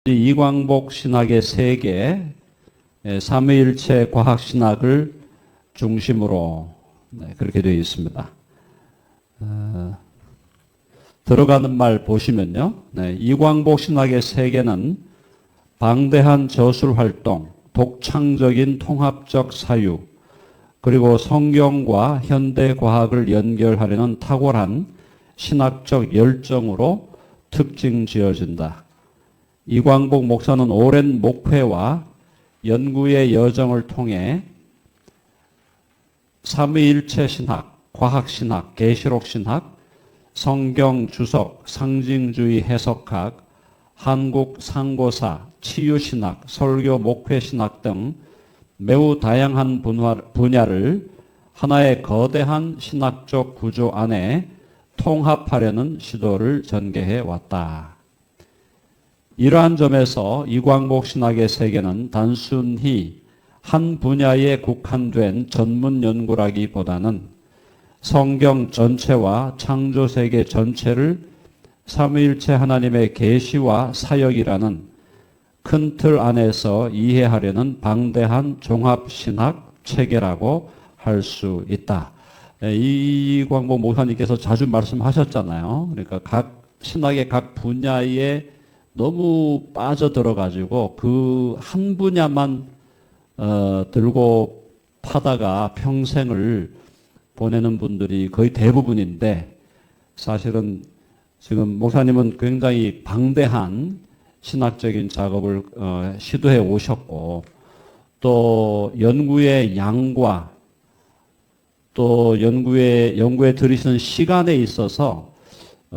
이광복 신학의 세계, 삼위일체 과학신학을 중심으로 그렇게 되어 있습니다. 들어가는 말 보시면요. 이광복 신학의 세계는 방대한 저술활동, 독창적인 통합적 사유, 그리고 성경과 현대과학을 연결하려는 탁월한 신학적 열정으로 특징 지어진다. 이광복 목사는 오랜 목회와 연구의 여정을 통해 삼위일체 신학, 과학신학, 계시록신학, 성경 주석, 상징주의 해석학, 한국 상고사, 치유신학, 설교 목회신학 등 매우 다양한 분야를 하나의 거대한 신학적 구조 안에 통합하려는 시도를 전개해 왔다. 이러한 점에서 이광복 신학의 세계는 단순히 한 분야에 국한된 전문 연구라기보다는 성경 전체와 창조 세계 전체를 삼위일체 하나님의 계시와 사역이라는 큰 틀 안에서 이해하려는 방대한 종합신학 체계라고 할 수 있다. 이광복 목사님께서 자주 말씀하셨잖아요. 그러니까 각 신학의 각 분야에 너무 빠져들어가지고 그 한 분야만 들고 파다가 평생을 보내는 분들이 거의 대부분인데, 사실은 지금 목사님은 굉장히 방대한 신학적인 작업을 시도해 오셨고, 또 연구의 양과 또 연구에 들이시는 시간에 있어서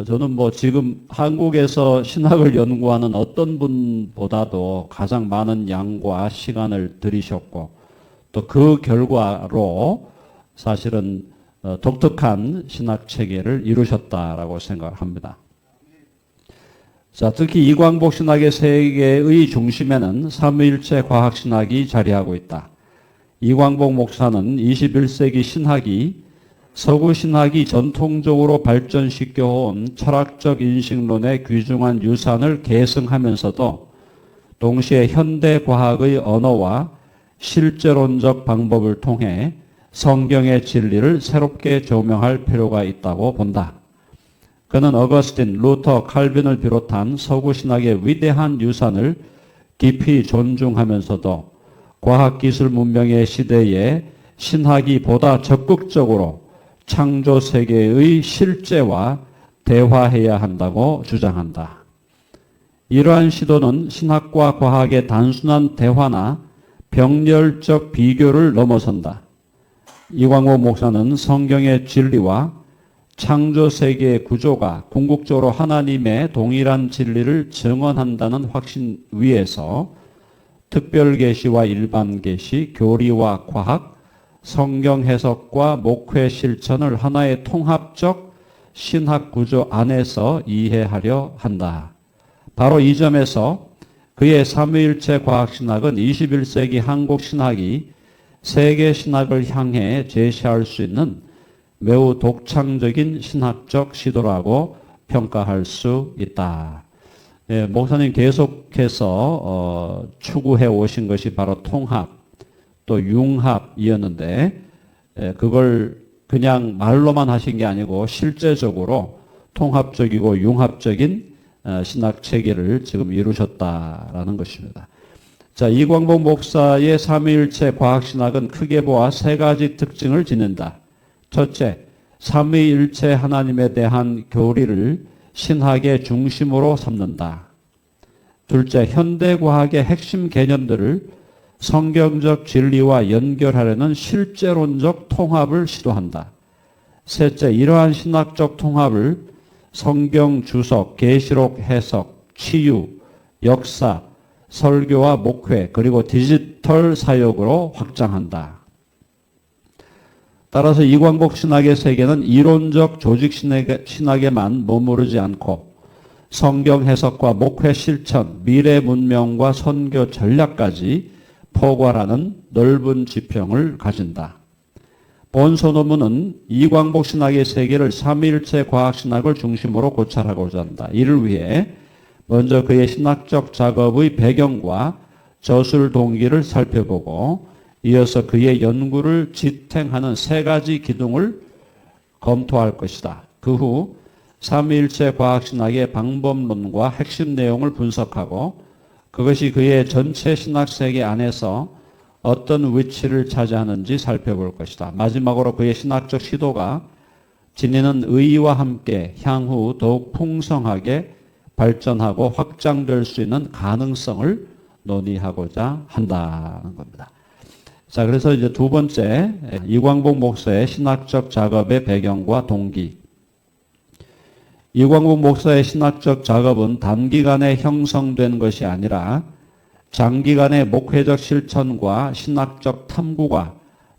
저는 뭐 지금 한국에서 신학을 연구하는 어떤 분보다도 가장 많은 양과 시간을 들이셨고, 또 그 결과로 사실은 독특한 신학 체계를 이루셨다라고 생각합니다. 자, 특히 이광복 신학의 세계의 중심에는 삼위일체 과학신학이 자리하고 있다. 이광복 목사는 21세기 신학이 서구 신학이 전통적으로 발전시켜온 철학적 인식론의 귀중한 유산을 계승하면서도 동시에 현대 과학의 언어와 실제론적 방법을 통해 성경의 진리를 새롭게 조명할 필요가 있다고 본다. 그는 어거스틴, 루터, 칼빈을 비롯한 서구 신학의 위대한 유산을 깊이 존중하면서도 과학기술 문명의 시대에 신학이 보다 적극적으로 창조 세계의 실제와 대화해야 한다고 주장한다. 이러한 시도는 신학과 과학의 단순한 대화나 병렬적 비교를 넘어선다. 이광복 목사는 성경의 진리와 창조 세계의 구조가 궁극적으로 하나님의 동일한 진리를 증언한다는 확신 위에서 특별 계시와 일반 계시, 교리와 과학, 성경 해석과 목회 실천을 하나의 통합적 신학 구조 안에서 이해하려 한다. 바로 이 점에서 그의 삼위일체 과학신학은 21세기 한국 신학이 세계 신학을 향해 제시할 수 있는 매우 독창적인 신학적 시도라고 평가할 수 있다. 목사님 계속해서 추구해 오신 것이 바로 통합, 또 융합이었는데, 그걸 그냥 말로만 하신 게 아니고 실제적으로 통합적이고 융합적인 신학 체계를 지금 이루셨다라는 것입니다. 자, 이광복 목사의 삼위일체 과학신학은 크게 보아 세 가지 특징을 지닌다. 첫째, 삼위일체 하나님에 대한 교리를 신학의 중심으로 삼는다. 둘째, 현대과학의 핵심 개념들을 성경적 진리와 연결하려는 실제론적 통합을 시도한다. 셋째, 이러한 신학적 통합을 성경 주석, 계시록 해석, 치유, 역사, 설교와 목회, 그리고 디지털 사역으로 확장한다. 따라서 이광복 신학의 세계는 이론적 조직 신학에만 머무르지 않고 성경 해석과 목회 실천, 미래 문명과 선교 전략까지 포괄하는 넓은 지평을 가진다. 본서 논문은 이광복 신학의 세계를 삼위일체 과학신학을 중심으로 고찰하고자 한다. 이를 위해 먼저 그의 신학적 작업의 배경과 저술 동기를 살펴보고 이어서 그의 연구를 지탱하는 세 가지 기둥을 검토할 것이다. 그 후 삼위일체 과학신학의 방법론과 핵심 내용을 분석하고 그것이 그의 전체 신학세계 안에서 어떤 위치를 차지하는지 살펴볼 것이다. 마지막으로 그의 신학적 시도가 지니는 의의와 함께 향후 더욱 풍성하게 발전하고 확장될 수 있는 가능성을 논의하고자 한다는 겁니다. 자, 그래서 이제 두 번째, 이광복 목사의 신학적 작업의 배경과 동기. 이광복 목사의 신학적 작업은 단기간에 형성된 것이 아니라 장기간의 목회적 실천과 신학적 탐구가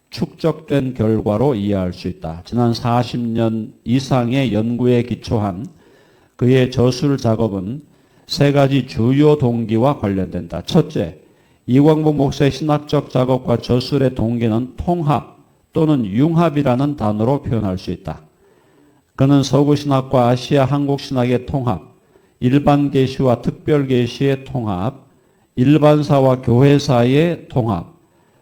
축적된 결과로 이해할 수 있다. 지난 40년 이상의 연구에 기초한 그의 저술 작업은 세 가지 주요 동기와 관련된다. 첫째, 이광복 목사의 신학적 작업과 저술의 동기는 통합 또는 융합이라는 단어로 표현할 수 있다. 그는 서구신학과 아시아 한국신학의 통합, 일반 계시와 특별 계시의 통합, 일반사와 교회사의 통합,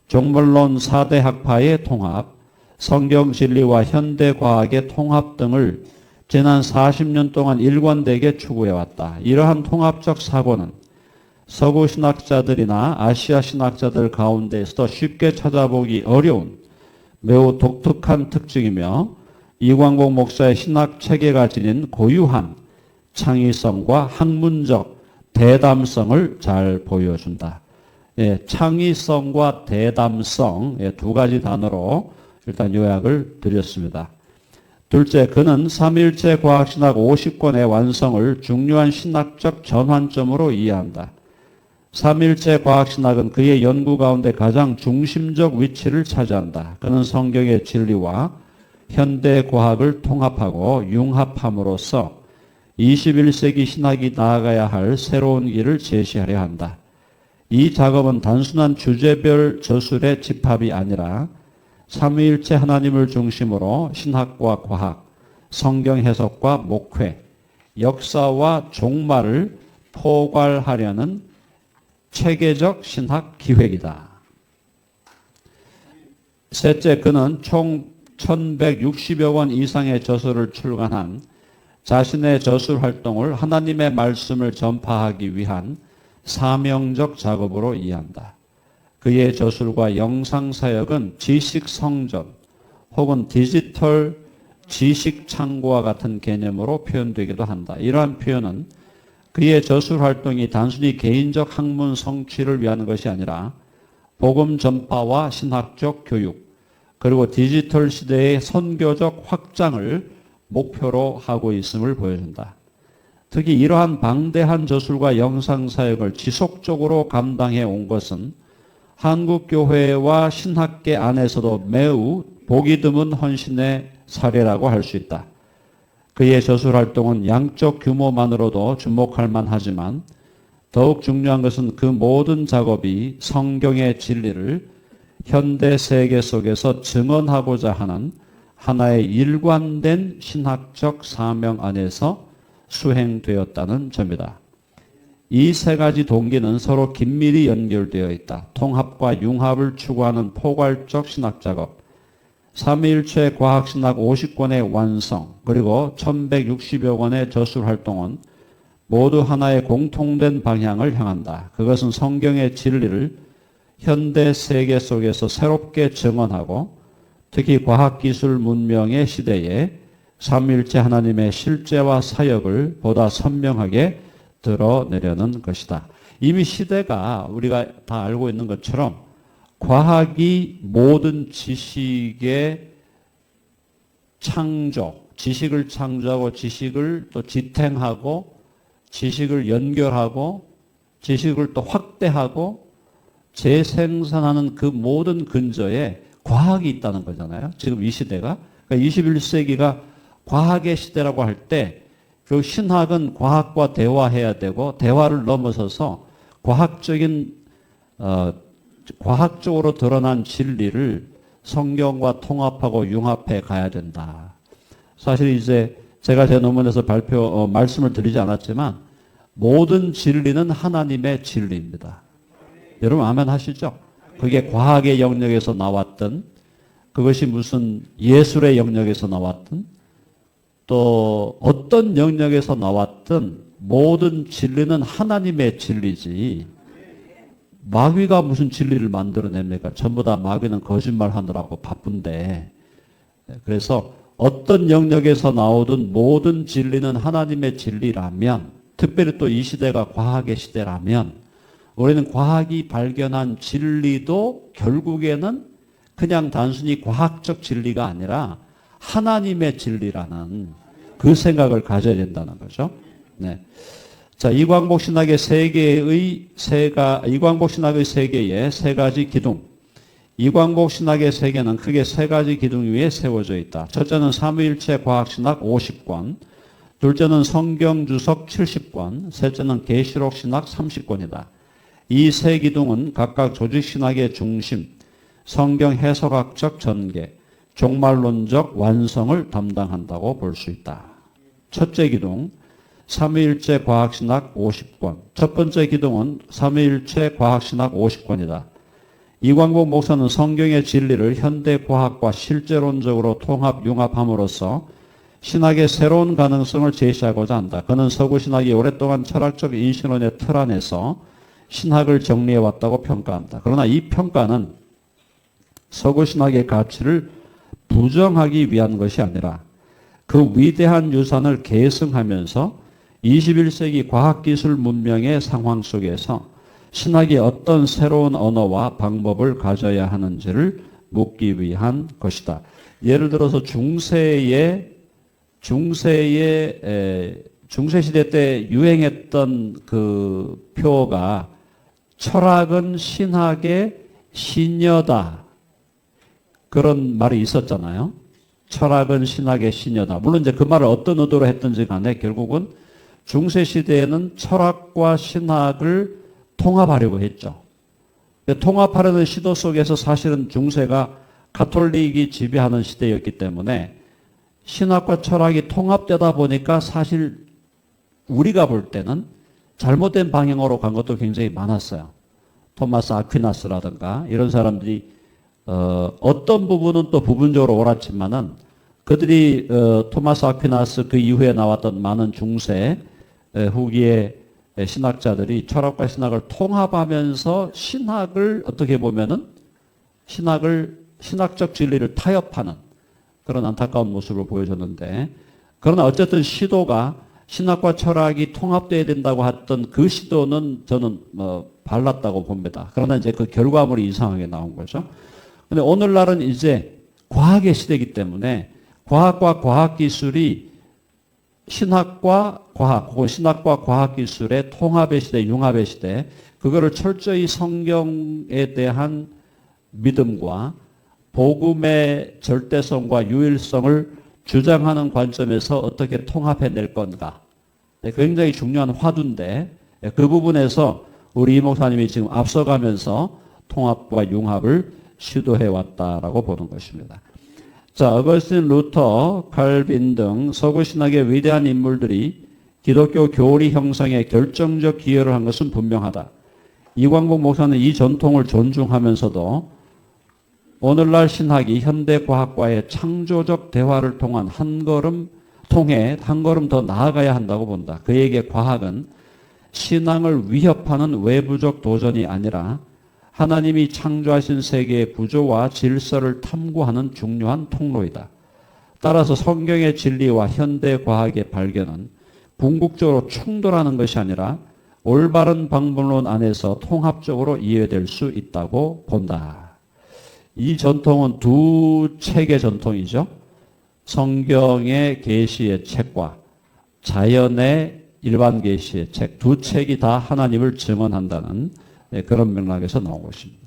종말론 4대 학파의 통합, 성경진리와 현대과학의 통합 등을 지난 40년 동안 일관되게 추구해왔다. 이러한 통합적 사고는 서구 신학자들이나 아시아 신학자들 가운데서도 쉽게 찾아보기 어려운 매우 독특한 특징이며 이광복 목사의 신학 체계가 지닌 고유한 창의성과 학문적 대담성을 잘 보여준다. 예, 창의성과 대담성, 두 가지 단어로 일단 요약을 드렸습니다. 둘째, 그는 삼위일체 과학신학 50권의 완성을 중요한 신학적 전환점으로 이해한다. 삼위일체 과학신학은 그의 연구 가운데 가장 중심적 위치를 차지한다. 그는 성경의 진리와 현대 과학을 통합하고 융합함으로써 21세기 신학이 나아가야 할 새로운 길을 제시하려 한다. 이 작업은 단순한 주제별 저술의 집합이 아니라 삼위일체 하나님을 중심으로 신학과 과학, 성경 해석과 목회, 역사와 종말을 포괄하려는 체계적 신학 기획이다. 셋째, 그는 총 1160여 권 이상의 저술을 출간한 자신의 저술 활동을 하나님의 말씀을 전파하기 위한 사명적 작업으로 이해한다. 그의 저술과 영상 사역은 지식 성전 혹은 디지털 지식 창고와 같은 개념으로 표현되기도 한다. 이러한 표현은 그의 저술 활동이 단순히 개인적 학문 성취를 위한 것이 아니라 복음 전파와 신학적 교육 그리고 디지털 시대의 선교적 확장을 목표로 하고 있음을 보여준다. 특히 이러한 방대한 저술과 영상 사역을 지속적으로 감당해 온 것은 한국교회와 신학계 안에서도 매우 보기 드문 헌신의 사례라고 할 수 있다. 그의 저술 활동은 양적 규모만으로도 주목할 만하지만 더욱 중요한 것은 그 모든 작업이 성경의 진리를 현대 세계 속에서 증언하고자 하는 하나의 일관된 신학적 사명 안에서 수행되었다는 점이다. 이 세 가지 동기는 서로 긴밀히 연결되어 있다. 통합과 융합을 추구하는 포괄적 신학 작업, 삼위일체 과학신학 50권의 완성, 그리고 1160여 권의 저술 활동은 모두 하나의 공통된 방향을 향한다. 그것은 성경의 진리를 현대 세계 속에서 새롭게 증언하고 특히 과학기술 문명의 시대에 삼위일체 하나님의 실제와 사역을 보다 선명하게 드러내려는 것이다. 이미 시대가 우리가 다 알고 있는 것처럼 과학이 모든 지식의 창조, 지식을 창조하고 지식을 또 지탱하고 지식을 연결하고 지식을 또 확대하고 재생산하는 그 모든 근저에 과학이 있다는 거잖아요. 지금 이 시대가. 그러니까 21세기가 과학의 시대라고 할 때 그 신학은 과학과 대화해야 되고 대화를 넘어서서 과학적으로 드러난 진리를 성경과 통합하고 융합해 가야 된다. 사실 이제 제가 제 논문에서 말씀을 드리지 않았지만 모든 진리는 하나님의 진리입니다. 여러분 아멘 하시죠? 그게 과학의 영역에서 나왔든 그것이 무슨 예술의 영역에서 나왔든 또 어떤 영역에서 나왔든 모든 진리는 하나님의 진리지 마귀가 무슨 진리를 만들어냅니까? 전부 다 마귀는 거짓말 하느라고 바쁜데 그래서 어떤 영역에서 나오든 모든 진리는 하나님의 진리라면 특별히 또 이 시대가 과학의 시대라면 우리는 과학이 발견한 진리도 결국에는 그냥 단순히 과학적 진리가 아니라 하나님의 진리라는 그 생각을 가져야 된다는 거죠. 네. 자, 이광복 신학의 세계의 세 가지 기둥. 이광복 신학의 세계는 크게 세 가지 기둥 위에 세워져 있다. 첫째는 삼위일체 과학신학 50권, 둘째는 성경 주석 70권, 셋째는 계시록 신학 30권이다. 이 세 기둥은 각각 조직신학의 중심, 성경 해석학적 전개, 종말론적 완성을 담당한다고 볼 수 있다. 첫째 기둥, 삼위일체 과학신학 50권. 첫 번째 기둥은 삼위일체 과학신학 50권이다. 이광복 목사는 성경의 진리를 현대 과학과 실제론적으로 통합, 융합함으로써 신학의 새로운 가능성을 제시하고자 한다. 그는 서구신학이 오랫동안 철학적 인신론의 틀 안에서 신학을 정리해왔다고 평가한다. 그러나 이 평가는 서구신학의 가치를 부정하기 위한 것이 아니라 그 위대한 유산을 계승하면서 21세기 과학기술 문명의 상황 속에서 신학이 어떤 새로운 언어와 방법을 가져야 하는지를 묻기 위한 것이다. 예를 들어서 중세시대 때 유행했던 그 표어가 철학은 신학의 시녀다. 그런 말이 있었잖아요. 철학은 신학의 시녀다. 물론 이제 그 말을 어떤 의도로 했든지 간에 결국은 중세시대에는 철학과 신학을 통합하려고 했죠. 통합하려는 시도 속에서 사실은 중세가 가톨릭이 지배하는 시대였기 때문에 신학과 철학이 통합되다 보니까 사실 우리가 볼 때는 잘못된 방향으로 간 것도 굉장히 많았어요. 토마스 아퀴나스라든가 이런 사람들이 어떤 부분은 또 부분적으로 옳았지만은 그들이 토마스 아퀴나스 그 이후에 나왔던 많은 중세 후기의 신학자들이 철학과 신학을 통합하면서 신학을 어떻게 보면은 신학적 진리를 타협하는 그런 안타까운 모습을 보여줬는데 그러나 어쨌든 시도가 신학과 철학이 통합돼야 된다고 했던 그 시도는 저는 발랐다고 봅니다. 그러나 이제 그 결과물이 이상하게 나온 거죠. 근데 오늘날은 이제 과학의 시대이기 때문에 과학과 과학기술이 신학과 과학 혹은 신학과 과학기술의 통합의 시대, 융합의 시대 그거를 철저히 성경에 대한 믿음과 복음의 절대성과 유일성을 주장하는 관점에서 어떻게 통합해낼 건가. 굉장히 중요한 화두인데 그 부분에서 우리 이 목사님이 지금 앞서가면서 통합과 융합을 시도해왔다라고 보는 것입니다. 자, 어거스틴, 루터, 칼빈 등 서구신학의 위대한 인물들이 기독교 교리 형성에 결정적 기여를 한 것은 분명하다. 이광복 목사는 이 전통을 존중하면서도 오늘날 신학이 현대과학과의 창조적 대화를 통한 한 걸음 더 나아가야 한다고 본다. 그에게 과학은 신앙을 위협하는 외부적 도전이 아니라 하나님이 창조하신 세계의 구조와 질서를 탐구하는 중요한 통로이다. 따라서 성경의 진리와 현대과학의 발견은 궁극적으로 충돌하는 것이 아니라 올바른 방법론 안에서 통합적으로 이해될 수 있다고 본다. 이 전통은 두 책의 전통이죠. 성경의 계시의 책과 자연의 일반 계시의 책, 두 책이 다 하나님을 증언한다는 그런 맥락에서 나온 것입니다.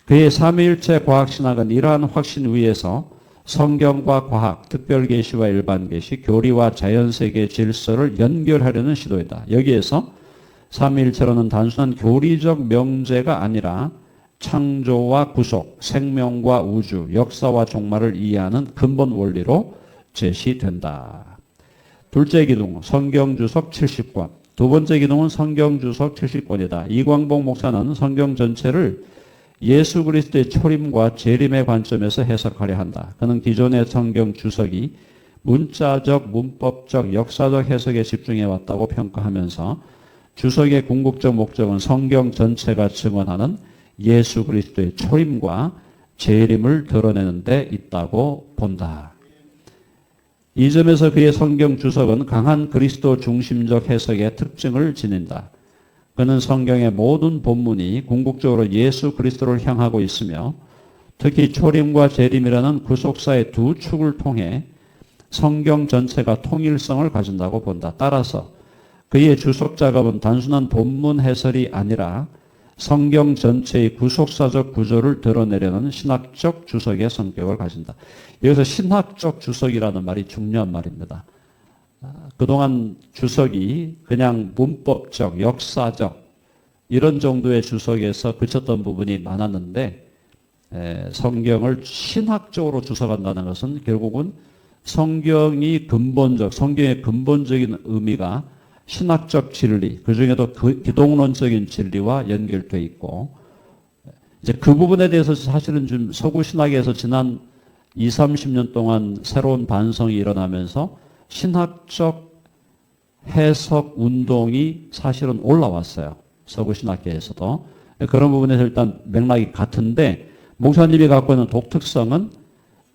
그의 삼위일체 과학신학은 이러한 확신 위에서 성경과 과학, 특별계시와 일반계시, 교리와 자연세계의 질서를 연결하려는 시도이다. 여기에서 삼위일체로는 단순한 교리적 명제가 아니라 창조와 구속, 생명과 우주, 역사와 종말을 이해하는 근본 원리로 제시된다. 둘째 기둥, 성경 주석 70권. 두 번째 기둥은 성경 주석 70권이다. 이광복 목사는 성경 전체를 예수 그리스도의 초림과 재림의 관점에서 해석하려 한다. 그는 기존의 성경 주석이 문자적, 문법적, 역사적 해석에 집중해 왔다고 평가하면서 주석의 궁극적 목적은 성경 전체가 증언하는 예수 그리스도의 초림과 재림을 드러내는 데 있다고 본다. 이 점에서 그의 성경 주석은 강한 그리스도 중심적 해석의 특징을 지닌다. 그는 성경의 모든 본문이 궁극적으로 예수 그리스도를 향하고 있으며 특히 초림과 재림이라는 구속사의 두 축을 통해 성경 전체가 통일성을 가진다고 본다. 따라서 그의 주석 작업은 단순한 본문 해설이 아니라 성경 전체의 구속사적 구조를 드러내려는 신학적 주석의 성격을 가진다. 여기서 신학적 주석이라는 말이 중요한 말입니다. 그동안 주석이 그냥 문법적, 역사적 이런 정도의 주석에서 그쳤던 부분이 많았는데 성경을 신학적으로 주석한다는 것은 결국은 성경의 근본적인 의미가 신학적 진리, 그 중에도 기독론적인 진리와 연결되어 있고, 이제 그 부분에 대해서 사실은 좀 서구 신학에서 지난 20-30년 동안 새로운 반성이 일어나면서 신학적 해석 운동이 사실은 올라왔어요. 서구 신학계에서도. 그런 부분에서 일단 맥락이 같은데, 목사님이 갖고 있는 독특성은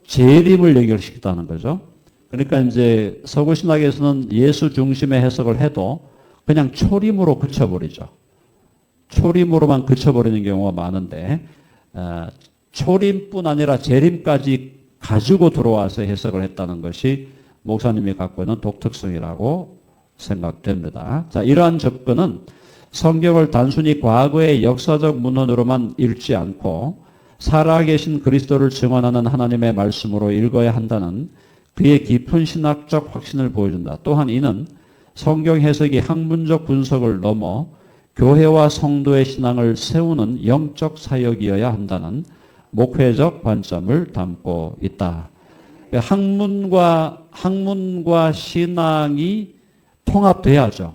재림을 연결시켰다는 거죠. 그러니까 이제 서구 신학에서는 예수 중심의 해석을 해도 그냥 초림으로 그쳐버리죠. 초림으로만 그쳐버리는 경우가 많은데 초림뿐 아니라 재림까지 가지고 들어와서 해석을 했다는 것이 목사님이 갖고 있는 독특성이라고 생각됩니다. 자, 이러한 접근은 성경을 단순히 과거의 역사적 문헌으로만 읽지 않고 살아계신 그리스도를 증언하는 하나님의 말씀으로 읽어야 한다는 그의 깊은 신학적 확신을 보여준다. 또한 이는 성경 해석이 학문적 분석을 넘어 교회와 성도의 신앙을 세우는 영적 사역이어야 한다는 목회적 관점을 담고 있다. 학문과 신앙이 통합돼야죠.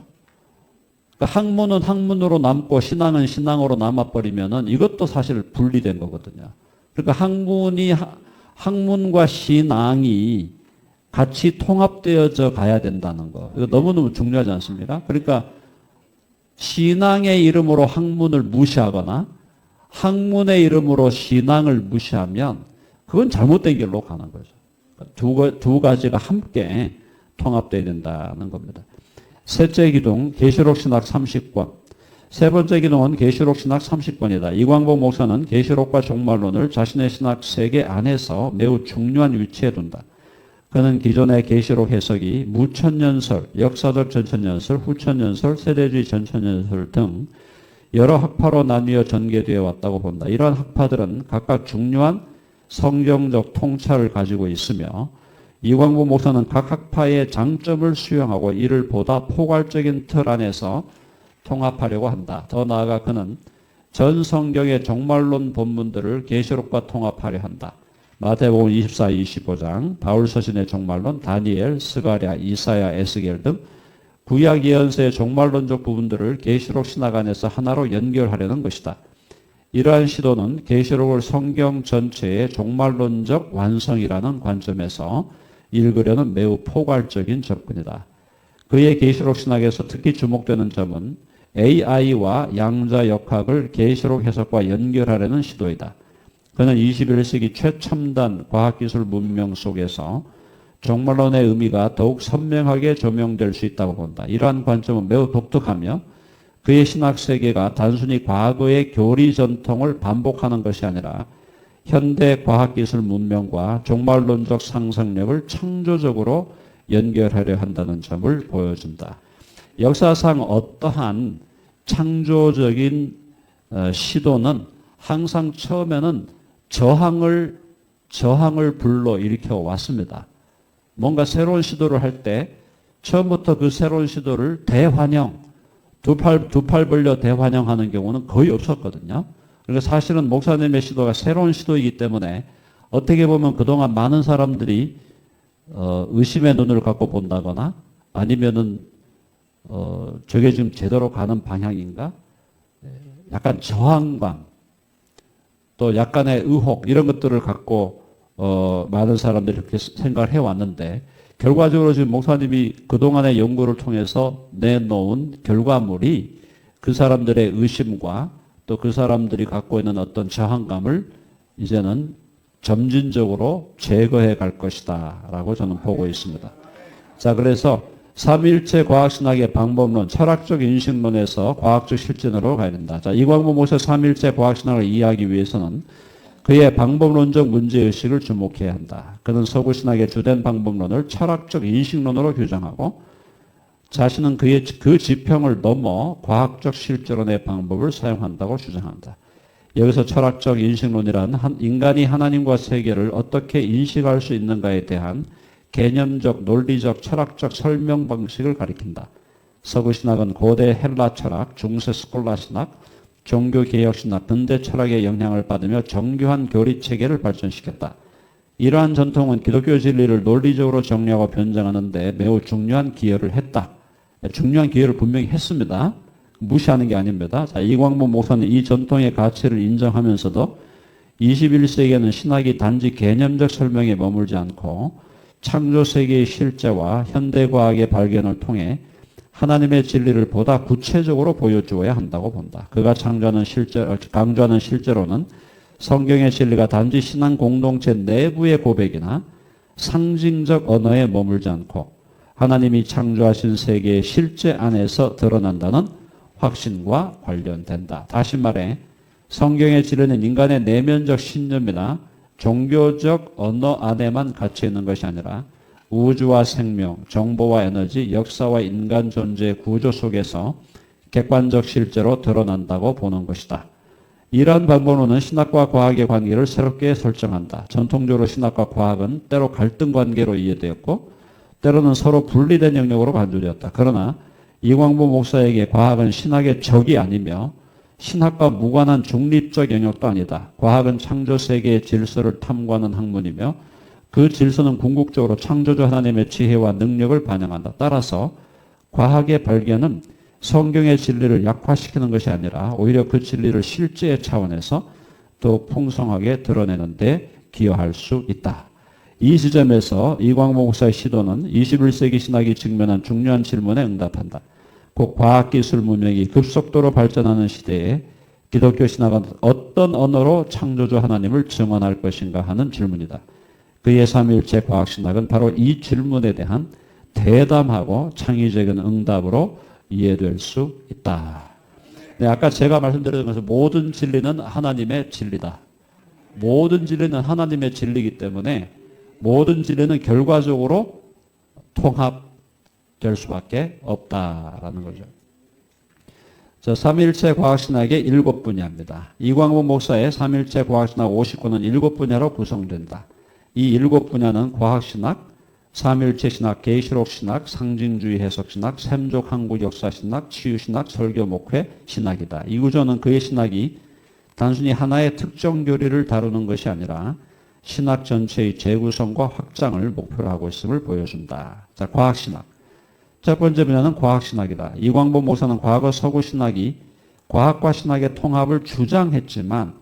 그러니까 학문은 학문으로 남고 신앙은 신앙으로 남아버리면은 이것도 사실 분리된 거거든요. 그러니까 학문과 신앙이 같이 통합되어져 가야 된다는 거. 이거 너무너무 중요하지 않습니까? 그러니까 신앙의 이름으로 학문을 무시하거나 학문의 이름으로 신앙을 무시하면 그건 잘못된 길로 가는 거죠. 두 가지가 함께 통합되어야 된다는 겁니다. 셋째 기둥, 계시록 신학 30권. 세 번째 기둥은 계시록 신학 30권이다. 이광복 목사는 계시록과 종말론을 자신의 신학 세계 안에서 매우 중요한 위치에 둔다. 그는 기존의 계시록 해석이 무천년설, 역사적 전천년설, 후천년설, 세대주의 전천년설 등 여러 학파로 나뉘어 전개되어 왔다고 본다. 이러한 학파들은 각각 중요한 성경적 통찰을 가지고 있으며 이광복 목사는 각 학파의 장점을 수용하고 이를 보다 포괄적인 틀 안에서 통합하려고 한다. 더 나아가 그는 전 성경의 종말론 본문들을 계시록과 통합하려 한다. 마태복음 24, 25장, 바울 서신의 종말론, 다니엘, 스가랴, 이사야, 에스겔 등 구약 예언서의 종말론적 부분들을 계시록 신학 안에서 하나로 연결하려는 것이다. 이러한 시도는 계시록을 성경 전체의 종말론적 완성이라는 관점에서 읽으려는 매우 포괄적인 접근이다. 그의 계시록 신학에서 특히 주목되는 점은 AI와 양자역학을 계시록 해석과 연결하려는 시도이다. 그는 21세기 최첨단 과학기술 문명 속에서 종말론의 의미가 더욱 선명하게 조명될 수 있다고 본다. 이러한 관점은 매우 독특하며 그의 신학 세계가 단순히 과거의 교리 전통을 반복하는 것이 아니라 현대 과학기술 문명과 종말론적 상상력을 창조적으로 연결하려 한다는 점을 보여준다. 역사상 어떠한 창조적인 시도는 항상 처음에는 저항을 불러일으켜 왔습니다. 뭔가 새로운 시도를 할 때 처음부터 그 새로운 시도를 대환영, 두 팔 벌려 대환영하는 경우는 거의 없었거든요. 그러니까 사실은 목사님의 시도가 새로운 시도이기 때문에 어떻게 보면 그동안 많은 사람들이 의심의 눈을 갖고 본다거나 아니면은 저게 지금 제대로 가는 방향인가? 약간 저항감, 또 약간의 의혹 이런 것들을 갖고 많은 사람들이 그렇게 생각을 해왔는데 결과적으로 지금 목사님이 그동안의 연구를 통해서 내놓은 결과물이 그 사람들의 의심과 또 그 사람들이 갖고 있는 어떤 저항감을 이제는 점진적으로 제거해 갈 것이다 라고 저는 보고 있습니다. 자, 그래서 삼위일체 과학신학의 방법론, 철학적 인식론에서 과학적 실전으로 가야 된다. 자, 이광무 목사 삼위일체 과학신학을 이해하기 위해서는 그의 방법론적 문제의식을 주목해야 한다. 그는 서구신학의 주된 방법론을 철학적 인식론으로 규정하고 자신은 그 지평을 넘어 과학적 실전론의 방법을 사용한다고 주장한다. 여기서 철학적 인식론이란 인간이 하나님과 세계를 어떻게 인식할 수 있는가에 대한 개념적, 논리적, 철학적 설명 방식을 가리킨다. 서구신학은 고대 헬라 철학, 중세 스콜라 신학, 종교개혁신학, 근대 철학의 영향을 받으며 정교한 교리체계를 발전시켰다. 이러한 전통은 기독교 진리를 논리적으로 정리하고 변장하는 데 매우 중요한 기여를 했다. 중요한 기여를 분명히 했습니다. 무시하는 게 아닙니다. 자, 이광무 목사는 이 전통의 가치를 인정하면서도 21세기에는 신학이 단지 개념적 설명에 머물지 않고 창조세계의 실제와 현대과학의 발견을 통해 하나님의 진리를 보다 구체적으로 보여주어야 한다고 본다. 그가 강조하는 실제로는 성경의 진리가 단지 신앙 공동체 내부의 고백이나 상징적 언어에 머물지 않고 하나님이 창조하신 세계의 실제 안에서 드러난다는 확신과 관련된다. 다시 말해 성경의 진리는 인간의 내면적 신념이나 종교적 언어 안에만 갇혀 있는 것이 아니라 우주와 생명, 정보와 에너지, 역사와 인간 존재의 구조 속에서 객관적 실제로 드러난다고 보는 것이다. 이러한 방법론은 신학과 과학의 관계를 새롭게 설정한다. 전통적으로 신학과 과학은 때로 갈등 관계로 이해되었고 때로는 서로 분리된 영역으로 간주되었다. 그러나 이광무 목사에게 과학은 신학의 적이 아니며 신학과 무관한 중립적 영역도 아니다. 과학은 창조세계의 질서를 탐구하는 학문이며 그 질서는 궁극적으로 창조주 하나님의 지혜와 능력을 반영한다. 따라서 과학의 발견은 성경의 진리를 약화시키는 것이 아니라 오히려 그 진리를 실제의 차원에서 더욱 풍성하게 드러내는 데 기여할 수 있다. 이 지점에서 이광무 목사의 시도는 21세기 신학이 직면한 중요한 질문에 응답한다. 곧 과학기술 문명이 급속도로 발전하는 시대에 기독교 신학은 어떤 언어로 창조주 하나님을 증언할 것인가 하는 질문이다. 그의 삼위일체 과학신학은 바로 이 질문에 대한 대담하고 창의적인 응답으로 이해될 수 있다. 네, 아까 제가 말씀드린 것은 모든 진리는 하나님의 진리다. 모든 진리는 하나님의 진리이기 때문에 모든 진리는 결과적으로 통합될 수밖에 없다라는 거죠. 자, 삼위일체 과학신학의 7분야입니다. 이광무 목사의 삼위일체 과학신학 59는 7분야로 구성된다. 이 7분야는 과학신학, 삼위일체 신학, 계시록 신학, 상징주의 해석 신학, 샘족 한국 역사 신학, 치유 신학, 설교 목회 신학이다. 이 구조는 그의 신학이 단순히 하나의 특정 교리를 다루는 것이 아니라 신학 전체의 재구성과 확장을 목표로 하고 있음을 보여준다. 자, 과학신학. 첫 번째 분야는 과학신학이다. 이광보 목사는 과거 서구신학이 과학과 신학의 통합을 주장했지만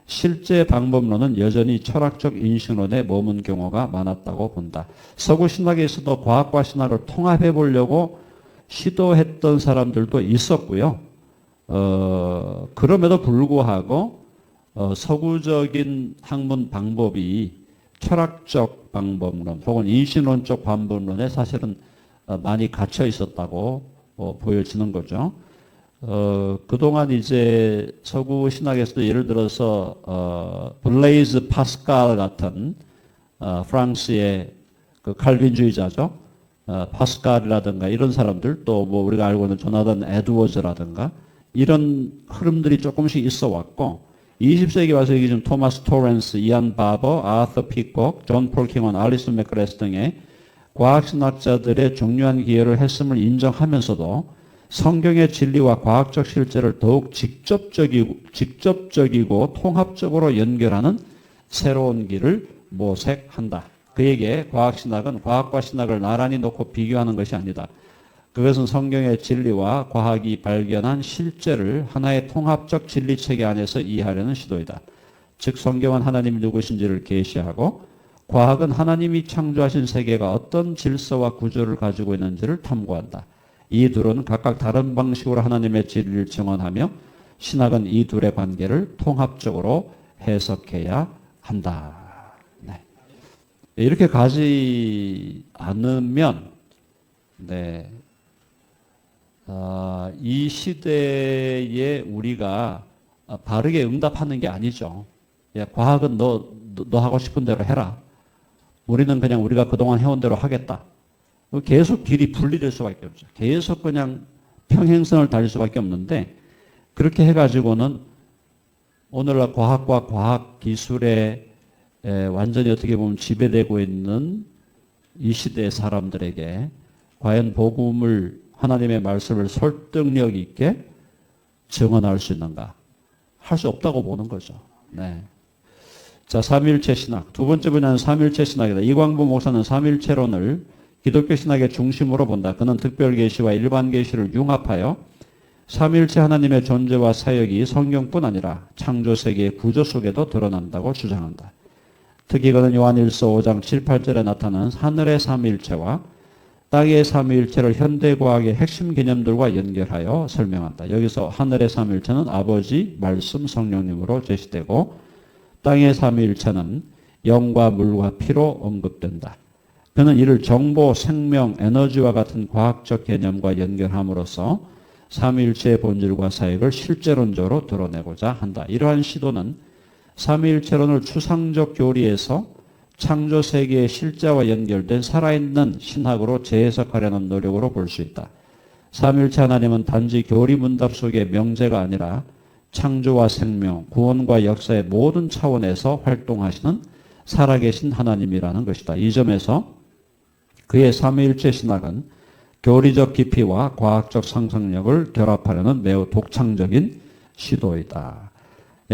실제 방법론은 여전히 철학적 인식론에 머문 경우가 많았다고 본다. 서구신학에서도 과학과 신학을 통합해 보려고 시도했던 사람들도 있었고요. 그럼에도 불구하고 서구적인 학문 방법이 철학적 방법론 혹은 인식론적 방법론에 사실은 많이 갇혀 있었다고 보여지는 거죠. 그동안 이제 서구 신학에서도 예를 들어서 블레이즈 파스칼 같은 프랑스의 그 칼빈주의자죠. 파스칼이라든가 이런 사람들 또 뭐 우리가 알고 있는 조나단 에드워즈라든가 이런 흐름들이 조금씩 있어 왔고 20세기 와서 여기 지금 토마스 토렌스, 이안 바버, 아서 피콕, 존 폴 킹원, 알리슨 맥그레스 등의 과학신학자들의 중요한 기여를 했음을 인정하면서도 성경의 진리와 과학적 실제를 더욱 직접적이고 통합적으로 연결하는 새로운 길을 모색한다. 그에게 과학신학은 과학과 신학을 나란히 놓고 비교하는 것이 아니다. 그것은 성경의 진리와 과학이 발견한 실제를 하나의 통합적 진리체계 안에서 이해하려는 시도이다. 즉 성경은 하나님이 누구신지를 계시하고 과학은 하나님이 창조하신 세계가 어떤 질서와 구조를 가지고 있는지를 탐구한다. 이 둘은 각각 다른 방식으로 하나님의 진리를 증언하며 신학은 이 둘의 관계를 통합적으로 해석해야 한다. 네. 이렇게 가지 않으면 이 시대에 우리가 바르게 응답하는 게 아니죠. 과학은 너 하고 싶은 대로 해라. 우리는 그냥 우리가 그동안 해온 대로 하겠다. 계속 길이 분리될 수밖에 없죠. 계속 그냥 평행선을 달릴 수밖에 없는데 그렇게 해가지고는 오늘날 과학과 과학기술에 완전히 어떻게 보면 지배되고 있는 이 시대의 사람들에게 과연 복음을 하나님의 말씀을 설득력 있게 증언할 수 있는가? 할 수 없다고 보는 거죠. 네. 자, 삼위일체 신학. 두 번째 분야는 삼위일체 신학이다. 이광부 목사는 삼위일체론을 기독교 신학의 중심으로 본다. 그는 특별계시와 일반계시를 융합하여 삼위일체 하나님의 존재와 사역이 성경뿐 아니라 창조세계의 구조 속에도 드러난다고 주장한다. 특히 그는 요한일서 5장 7, 8절에 나타나는 하늘의 삼위일체와 땅의 삼위일체를 현대과학의 핵심 개념들과 연결하여 설명한다. 여기서 하늘의 삼위일체는 아버지, 말씀, 성령님으로 제시되고 땅의 삼위일체는 영과 물과 피로 언급된다. 그는 이를 정보, 생명, 에너지와 같은 과학적 개념과 연결함으로써 삼위일체의 본질과 사역을 실제론적으로 드러내고자 한다. 이러한 시도는 삼위일체론을 추상적 교리에서 창조세계의 실제와 연결된 살아있는 신학으로 재해석하려는 노력으로 볼 수 있다. 삼위일체 하나님은 단지 교리문답 속의 명제가 아니라 창조와 생명, 구원과 역사의 모든 차원에서 활동하시는 살아계신 하나님이라는 것이다. 이 점에서 그의 삼위일체 신학은 교리적 깊이와 과학적 상상력을 결합하려는 매우 독창적인 시도이다.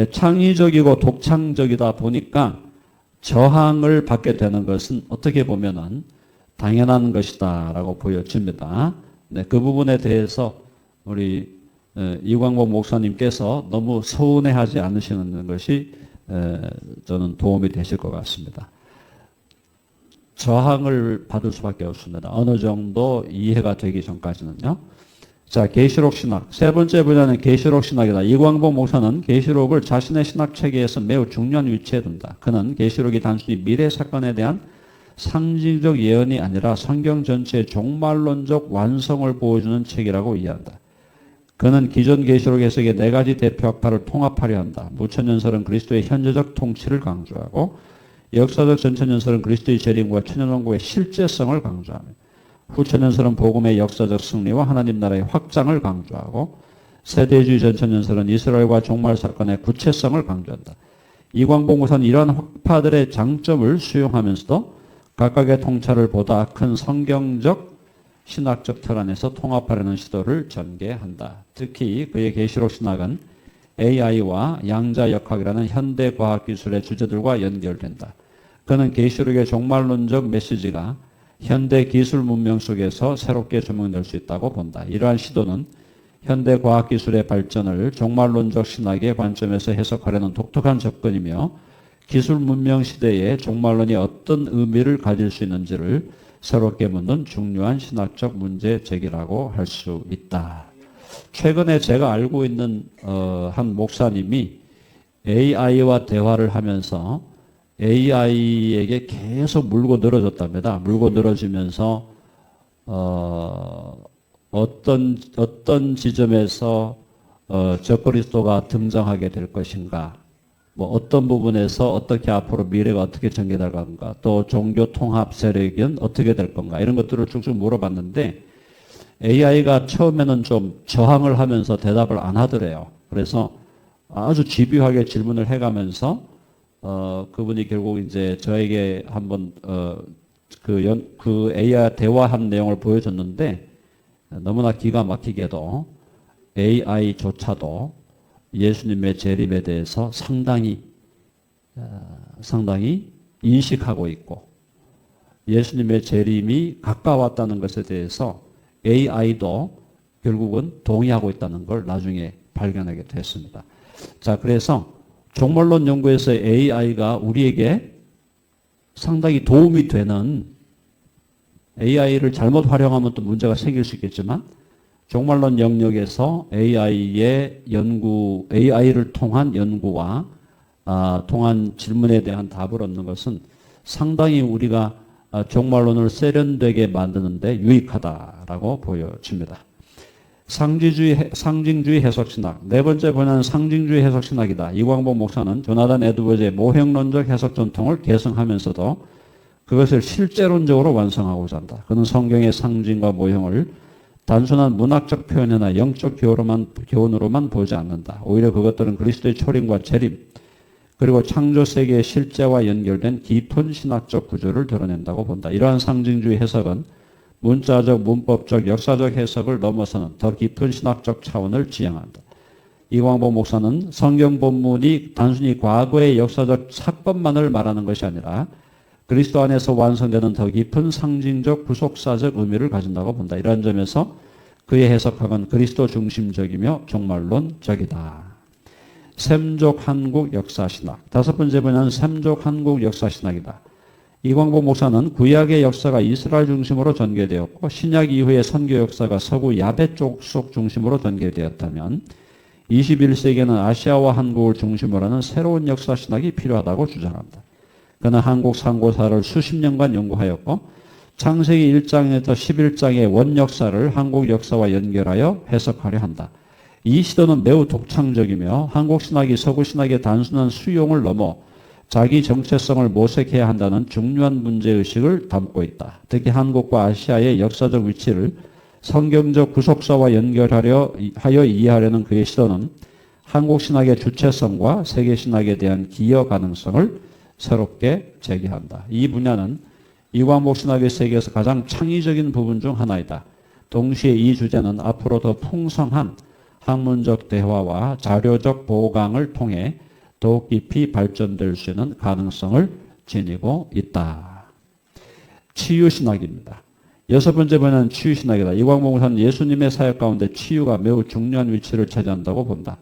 창의적이고 독창적이다 보니까 저항을 받게 되는 것은 어떻게 보면은 당연한 것이다라고 보여집니다. 네, 그 부분에 대해서 우리 이광복 목사님께서 너무 서운해하지 않으시는 것이 저는 도움이 되실 것 같습니다. 저항을 받을 수밖에 없습니다. 어느 정도 이해가 되기 전까지는요. 자, 계시록 신학. 세 번째 분야는 계시록 신학이다. 이광복 목사는 계시록을 자신의 신학 체계에서 매우 중요한 위치에 둔다. 그는 계시록이 단순히 미래 사건에 대한 상징적 예언이 아니라 성경 전체의 종말론적 완성을 보여주는 책이라고 이해한다. 그는 기존 계시록 해석의 네 가지 대표 학파를 통합하려 한다. 무천년설은 그리스도의 현재적 통치를 강조하고 역사적 전천년설은 그리스도의 재림과 천년왕국의 실제성을 강조하며 후천년설은 복음의 역사적 승리와 하나님 나라의 확장을 강조하고 세대주의 전천년설은 이스라엘과 종말 사건의 구체성을 강조한다. 이광복 목사는 이러한 학파들의 장점을 수용하면서도 각각의 통찰을 보다 큰 성경적 신학적 틀 안에서 통합하려는 시도를 전개한다. 특히 그의 계시록 신학은 AI와 양자역학이라는 현대 과학기술의 주제들과 연결된다. 그는 계시록의 종말론적 메시지가 현대 기술 문명 속에서 새롭게 조명될 수 있다고 본다. 이러한 시도는 현대 과학기술의 발전을 종말론적 신학의 관점에서 해석하려는 독특한 접근이며 기술 문명 시대에 종말론이 어떤 의미를 가질 수 있는지를 새롭게 묻는 중요한 신학적 문제 제기라고 할 수 있다. 최근에 제가 알고 있는 한 목사님이 AI와 대화를 하면서 AI에게 계속 물고 늘어졌답니다. 물고 늘어지면서 어떤 지점에서 적그리스도가 등장하게 될 것인가, 뭐 어떤 부분에서 어떻게 앞으로 미래가 어떻게 전개될 건가, 또 종교 통합 세력은 어떻게 될 건가, 이런 것들을 쭉쭉 물어봤는데 AI가 처음에는 좀 저항을 하면서 대답을 안 하더래요. 그래서 아주 집요하게 질문을 해가면서 그분이 결국 이제 저에게 한번 그 AI 대화한 내용을 보여줬는데 너무나 기가 막히게도 AI조차도 예수님의 재림에 대해서 상당히 인식하고 있고 예수님의 재림이 가까웠다는 것에 대해서 AI도 결국은 동의하고 있다는 걸 나중에 발견하게 됐습니다. 자, 그래서 종말론 연구에서 AI가 우리에게 상당히 도움이 되는, AI를 잘못 활용하면 또 문제가 생길 수 있겠지만 종말론 영역에서 AI를 통한 연구와 통한 질문에 대한 답을 얻는 것은 상당히 우리가 종말론을 세련되게 만드는데 유익하다라고 보여집니다. 상징주의 해석신학. 네 번째 분야는 상징주의 해석신학이다. 이광복 목사는 조나단 에드워즈의 모형론적 해석 전통을 계승하면서도 그것을 실제론적으로 완성하고자 한다. 그는 성경의 상징과 모형을 단순한 문학적 표현이나 영적 교훈으로만 보지 않는다. 오히려 그것들은 그리스도의 초림과 재림, 그리고 창조 세계의 실제와 연결된 깊은 신학적 구조를 드러낸다고 본다. 이러한 상징주의 해석은 문자적, 문법적, 역사적 해석을 넘어서는 더 깊은 신학적 차원을 지향한다. 이광복 목사는 성경 본문이 단순히 과거의 역사적 사건만을 말하는 것이 아니라 그리스도 안에서 완성되는 더 깊은 상징적 구속사적 의미를 가진다고 본다. 이러한 점에서 그의 해석학은 그리스도 중심적이며 종말론적이다. 샘족 한국 역사신학. 다섯 번째 분야는 샘족 한국 역사신학이다. 이광복 목사는 구약의 역사가 이스라엘 중심으로 전개되었고 신약 이후의 선교 역사가 서구 야베 족속 중심으로 전개되었다면 21세기에는 아시아와 한국을 중심으로 하는 새로운 역사신학이 필요하다고 주장한다. 그는 한국 상고사를 수십 년간 연구하였고 창세기 1장에서 11장의 원역사를 한국 역사와 연결하여 해석하려 한다. 이 시도는 매우 독창적이며 한국 신학이 서구 신학의 단순한 수용을 넘어 자기 정체성을 모색해야 한다는 중요한 문제의식을 담고 있다. 특히 한국과 아시아의 역사적 위치를 성경적 구속사와 연결하여 이해하려는 그의 시도는 한국 신학의 주체성과 세계 신학에 대한 기여 가능성을 새롭게 제기한다. 이 분야는 이광복 신학의 세계에서 가장 창의적인 부분 중 하나이다. 동시에 이 주제는 앞으로 더 풍성한 학문적 대화와 자료적 보강을 통해 더욱 깊이 발전될 수 있는 가능성을 지니고 있다. 치유신학입니다. 여섯 번째 분야는 치유신학이다. 이광복 목사는 예수님의 사역 가운데 치유가 매우 중요한 위치를 차지한다고 본다.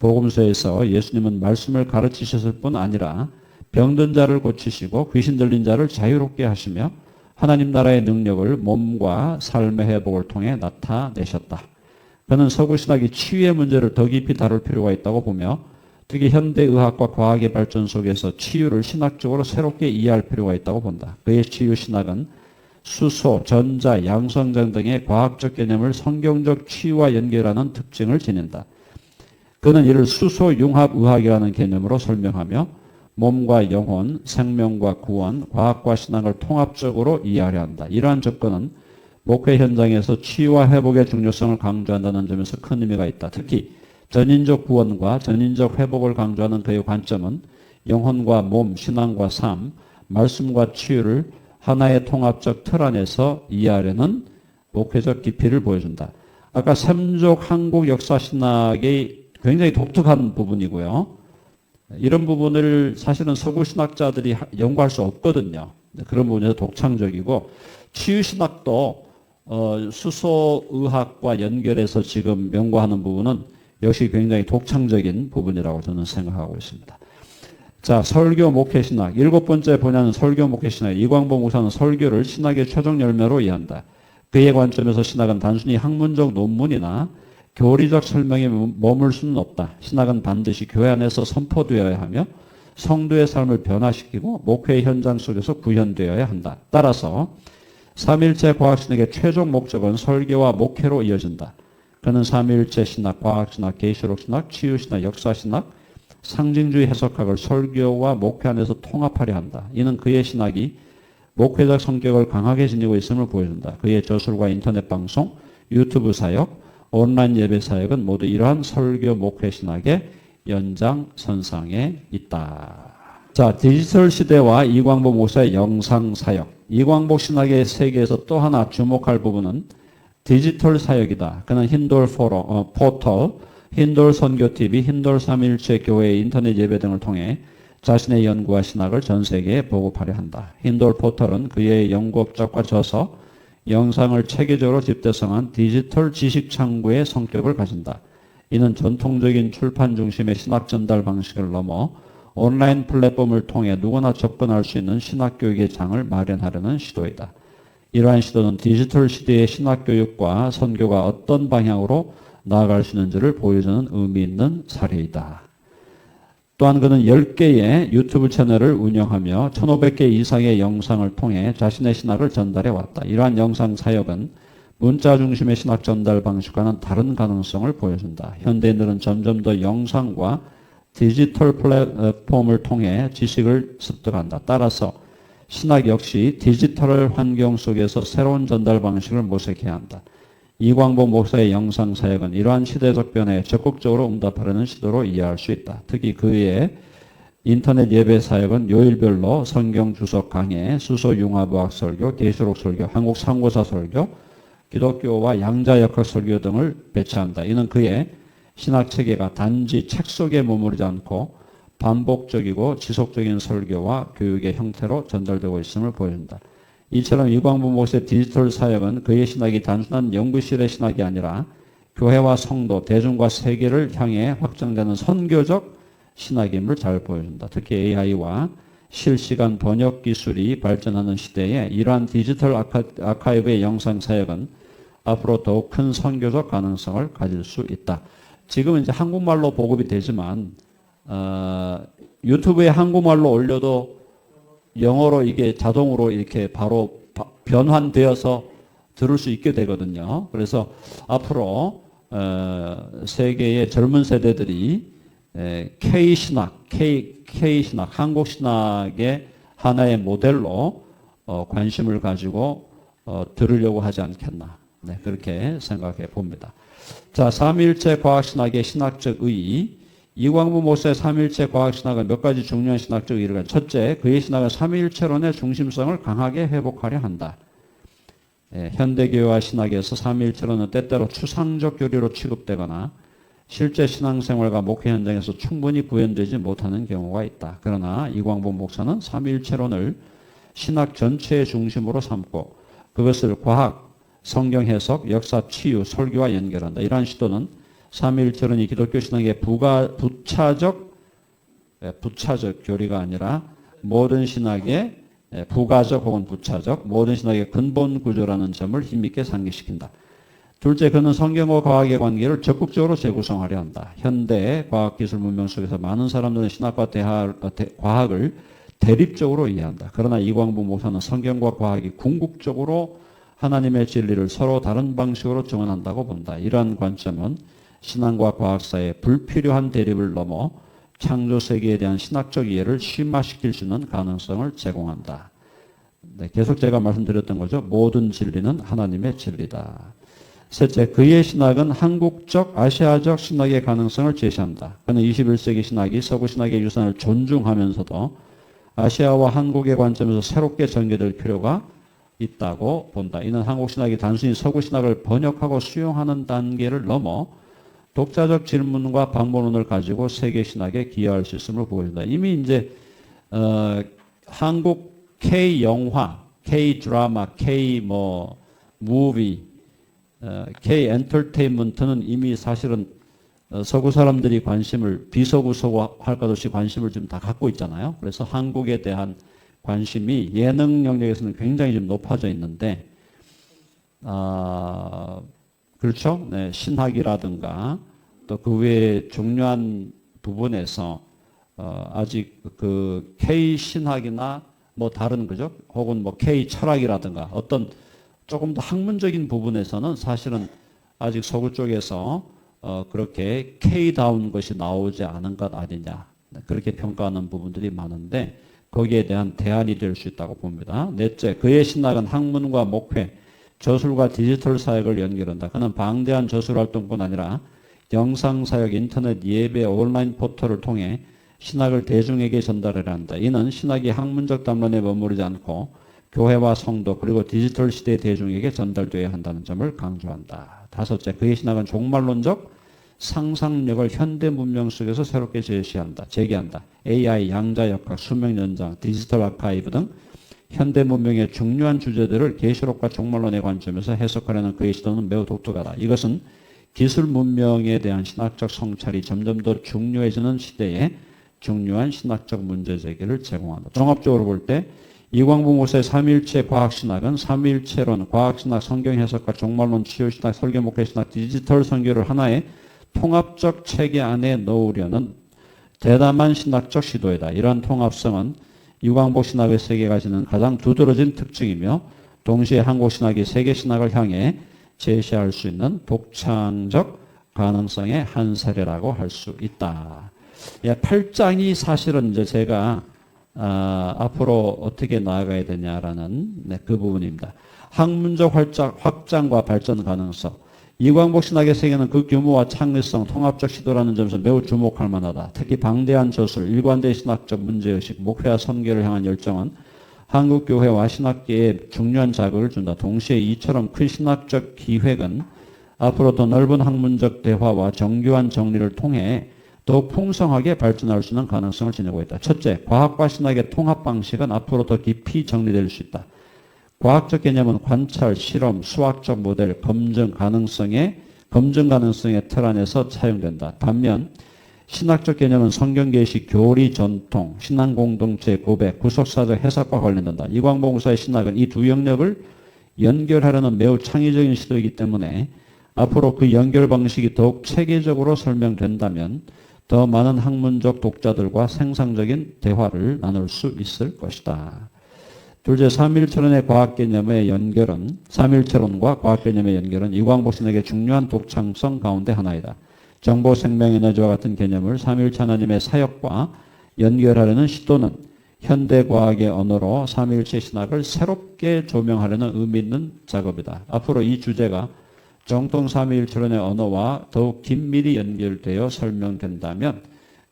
복음서에서 예수님은 말씀을 가르치셨을 뿐 아니라 병든 자를 고치시고 귀신 들린 자를 자유롭게 하시며 하나님 나라의 능력을 몸과 삶의 회복을 통해 나타내셨다. 그는 서구 신학이 치유의 문제를 더 깊이 다룰 필요가 있다고 보며 특히 현대의학과 과학의 발전 속에서 치유를 신학적으로 새롭게 이해할 필요가 있다고 본다. 그의 치유 신학은 수소, 전자, 양성장 등의 과학적 개념을 성경적 치유와 연결하는 특징을 지닌다. 그는 이를 수소융합의학이라는 개념으로 설명하며 몸과 영혼, 생명과 구원, 과학과 신학을 통합적으로 이해하려 한다. 이러한 접근은 목회 현장에서 치유와 회복의 중요성을 강조한다는 점에서 큰 의미가 있다. 특히 전인적 구원과 전인적 회복을 강조하는 그의 관점은 영혼과 몸, 신앙과 삶, 말씀과 치유를 하나의 통합적 틀 안에서 이해하려는 목회적 깊이를 보여준다. 아까 샘족 한국 역사신학의 굉장히 독특한 부분이고요. 이런 부분을 사실은 서구 신학자들이 연구할 수 없거든요. 그런 부분에서 독창적이고 치유신학도 수소의학과 연결해서 지금 연구하는 부분은 역시 굉장히 독창적인 부분이라고 저는 생각하고 있습니다. 자, 설교 목회신학. 일곱 번째 분야는 설교 목회신학. 이광복 목사는 설교를 신학의 최종 열매로 이해한다. 그의 관점에서 신학은 단순히 학문적 논문이나 교리적 설명에 머물 수는 없다. 신학은 반드시 교회 안에서 선포되어야 하며 성도의 삶을 변화시키고 목회의 현장 속에서 구현되어야 한다. 따라서 삼일체 과학신학의 최종 목적은 설교와 목회로 이어진다. 그는 삼위일체 신학, 과학신학, 계시록신학, 치유신학, 역사신학, 상징주의 해석학을 설교와 목회 안에서 통합하려 한다. 이는 그의 신학이 목회적 성격을 강하게 지니고 있음을 보여준다. 그의 저술과 인터넷 방송, 유튜브 사역, 온라인 예배 사역은 모두 이러한 설교 목회 신학의 연장선상에 있다. 자, 디지털 시대와 이광복 목사의 영상 사역. 이광복 신학의 세계에서 또 하나 주목할 부분은 디지털 사역이다. 그는 힌돌 포털, 힌돌 선교TV, 힌돌 삼일체 교회의 인터넷 예배 등을 통해 자신의 연구와 신학을 전 세계에 보급하려 한다. 힌돌 포털은 그의 연구 업적과 저서, 영상을 체계적으로 집대성한 디지털 지식 창구의 성격을 가진다. 이는 전통적인 출판 중심의 신학 전달 방식을 넘어 온라인 플랫폼을 통해 누구나 접근할 수 있는 신학교육의 장을 마련하려는 시도이다. 이러한 시도는 디지털 시대의 신학교육과 선교가 어떤 방향으로 나아갈 수 있는지를 보여주는 의미 있는 사례이다. 또한 그는 10개의 유튜브 채널을 운영하며 1500개 이상의 영상을 통해 자신의 신학을 전달해 왔다. 이러한 영상 사역은 문자 중심의 신학 전달 방식과는 다른 가능성을 보여준다. 현대인들은 점점 더 영상과 디지털 플랫폼을 통해 지식을 습득한다. 따라서 신학 역시 디지털 환경 속에서 새로운 전달 방식을 모색해야 한다. 이광복 목사의 영상 사역은 이러한 시대적 변화에 적극적으로 응답하려는 시도로 이해할 수 있다. 특히 그의 인터넷 예배 사역은 요일별로 성경 주석 강해, 수소 융합의학 설교, 계시록 설교, 한국 상고사 설교, 기독교와 양자역학 설교 등을 배치한다. 이는 그의 신학 체계가 단지 책 속에 머무르지 않고 반복적이고 지속적인 설교와 교육의 형태로 전달되고 있음을 보여준다. 이처럼 이광복 목사의 디지털 사역은 그의 신학이 단순한 연구실의 신학이 아니라 교회와 성도, 대중과 세계를 향해 확장되는 선교적 신학임을 잘 보여준다. 특히 AI와 실시간 번역 기술이 발전하는 시대에 이러한 디지털 아카이브의 영상 사역은 앞으로 더욱 큰 선교적 가능성을 가질 수 있다. 지금 이제 한국말로 보급이 되지만 유튜브에 한국말로 올려도 영어로 이게 자동으로 이렇게 바로 변환되어서 들을 수 있게 되거든요. 그래서 앞으로 세계의 젊은 세대들이 K신학, K신학, 한국신학의 하나의 모델로 관심을 가지고 들으려고 하지 않겠나. 네, 그렇게 생각해 봅니다. 자, 삼위일체 과학신학의 신학적 의의. 이광복 목사의 삼위일체 과학신학은 몇 가지 중요한 신학적 의의를 가진. 첫째, 그의 신학은 삼위일체론의 중심성을 강하게 회복하려 한다. 현대교회와 신학에서 삼위일체론은 때때로 추상적 교리로 취급되거나 실제 신앙생활과 목회 현장에서 충분히 구현되지 못하는 경우가 있다. 그러나 이광복 목사는 삼위일체론을 신학 전체의 중심으로 삼고 그것을 과학, 성경 해석, 역사, 치유, 설교와 연결한다. 이러한 시도는 삼위일체론이 기독교 신학의 부차적 교리가 아니라 모든 신학의 부가적 혹은 부차적 모든 신학의 근본 구조라는 점을 힘있게 상기시킨다. 둘째, 그는 성경과 과학의 관계를 적극적으로 재구성하려 한다. 현대 과학기술 문명 속에서 많은 사람들은 신학과 과학을 대립적으로 이해한다. 그러나 이광복 목사는 성경과 과학이 궁극적으로 하나님의 진리를 서로 다른 방식으로 증언한다고 본다. 이러한 관점은 신앙과 과학 사이의 불필요한 대립을 넘어 창조 세계에 대한 신학적 이해를 심화시킬 수 있는 가능성을 제공한다. 네, 계속 제가 말씀드렸던 거죠. 모든 진리는 하나님의 진리다. 셋째, 그의 신학은 한국적, 아시아적 신학의 가능성을 제시한다. 그는 21세기 신학이 서구 신학의 유산을 존중하면서도 아시아와 한국의 관점에서 새롭게 전개될 필요가 있다고 본다. 이는 한국 신학이 단순히 서구 신학을 번역하고 수용하는 단계를 넘어 독자적 질문과 방법론을 가지고 세계 신학에 기여할 수 있음을 보여준다. 이미 이제 한국 K 영화, K 드라마, K 무비, K 엔터테인먼트는 이미 사실은 서구 사람들이 관심을 비서구 할 것 없이 관심을 좀 다 갖고 있잖아요. 그래서 한국에 대한 관심이 예능 영역에서는 굉장히 좀 높아져 있는데, 그렇죠? 네, 신학이라든가 또 그 외에 중요한 부분에서 아직 그 K 신학이나 뭐 다른 거죠? 혹은 뭐 K 철학이라든가 어떤 조금 더 학문적인 부분에서는 사실은 아직 서구 쪽에서 그렇게 K다운 것이 나오지 않은 것 아니냐. 그렇게 평가하는 부분들이 많은데 거기에 대한 대안이 될 수 있다고 봅니다. 넷째, 그의 신학은 학문과 목회, 저술과 디지털 사역을 연결한다. 그는 방대한 저술 활동뿐 아니라 영상 사역, 인터넷 예배, 온라인 포털을 통해 신학을 대중에게 전달해야 한다. 이는 신학이 학문적 담론에 머무르지 않고 교회와 성도 그리고 디지털 시대 대중에게 전달되어야 한다는 점을 강조한다. 다섯째, 그의 신학은 종말론적 상상력을 현대 문명 속에서 새롭게 제기한다. AI, 양자역학, 수명 연장, 디지털 아카이브 등 현대 문명의 중요한 주제들을 계시록과 종말론의 관점에서 해석하려는 그의 시도는 매우 독특하다. 이것은 기술 문명에 대한 신학적 성찰이 점점 더 중요해지는 시대에 중요한 신학적 문제 제기를 제공한다. 종합적으로 볼 때 이광복 목사의 삼위일체 과학신학은 삼위일체론, 과학신학, 성경해석과 종말론, 치유신학, 설교목회신학, 디지털 선교를 하나의 통합적 체계 안에 넣으려는 대담한 신학적 시도이다. 이러한 통합성은 이광복 신학의 세계가 지닌 가장 두드러진 특징이며 동시에 한국 신학이 세계 신학을 향해 제시할 수 있는 독창적 가능성의 한 사례라고 할 수 있다. 8장이 사실은 이제 제가 앞으로 어떻게 나아가야 되냐라는 그 부분입니다. 학문적 확장과 발전 가능성. 이광복 신학의 세계는 그 규모와 창의성, 통합적 시도라는 점에서 매우 주목할 만하다. 특히 방대한 저술, 일관된 신학적 문제의식, 목회와 선교를 향한 열정은 한국 교회와 신학계에 중요한 자극을 준다. 동시에 이처럼 큰 신학적 기획은 앞으로 더 넓은 학문적 대화와 정교한 정리를 통해 더욱 풍성하게 발전할 수 있는 가능성을 지니고 있다. 첫째, 과학과 신학의 통합 방식은 앞으로 더 깊이 정리될 수 있다. 과학적 개념은 관찰, 실험, 수학적 모델, 검증 가능성의 틀 안에서 사용된다. 반면 신학적 개념은 성경 계시, 교리 전통, 신앙 공동체 고백, 구속사적 해석과 관련된다. 이광복 목사의 신학은 이 두 영역을 연결하려는 매우 창의적인 시도이기 때문에 앞으로 그 연결 방식이 더욱 체계적으로 설명된다면 더 많은 학문적 독자들과 생산적인 대화를 나눌 수 있을 것이다. 둘째, 삼위일체론의 과학개념의 연결은 삼위일체론과 과학개념의 연결은 이광복 신학의 중요한 독창성 가운데 하나이다. 정보, 생명, 에너지와 같은 개념을 삼위일체 하나님의 사역과 연결하려는 시도는 현대과학의 언어로 삼위일체 신학을 새롭게 조명하려는 의미 있는 작업이다. 앞으로 이 주제가 정통 삼위일체론의 언어와 더욱 긴밀히 연결되어 설명된다면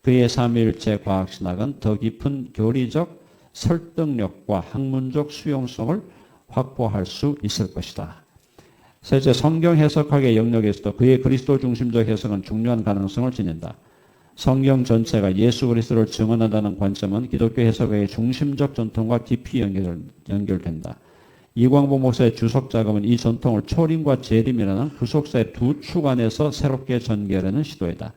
그의 삼위일체 과학신학은 더 깊은 교리적 설득력과 학문적 수용성을 확보할 수 있을 것이다. 셋째, 성경 해석학의 영역에서도 그의 그리스도 중심적 해석은 중요한 가능성을 지닌다. 성경 전체가 예수 그리스도를 증언한다는 관점은 기독교 해석의 중심적 전통과 깊이 연결된다. 이광복 목사의 주석 작업은 이 전통을 초림과 재림이라는 구속사의 두 축 안에서 새롭게 전개하려는 시도이다.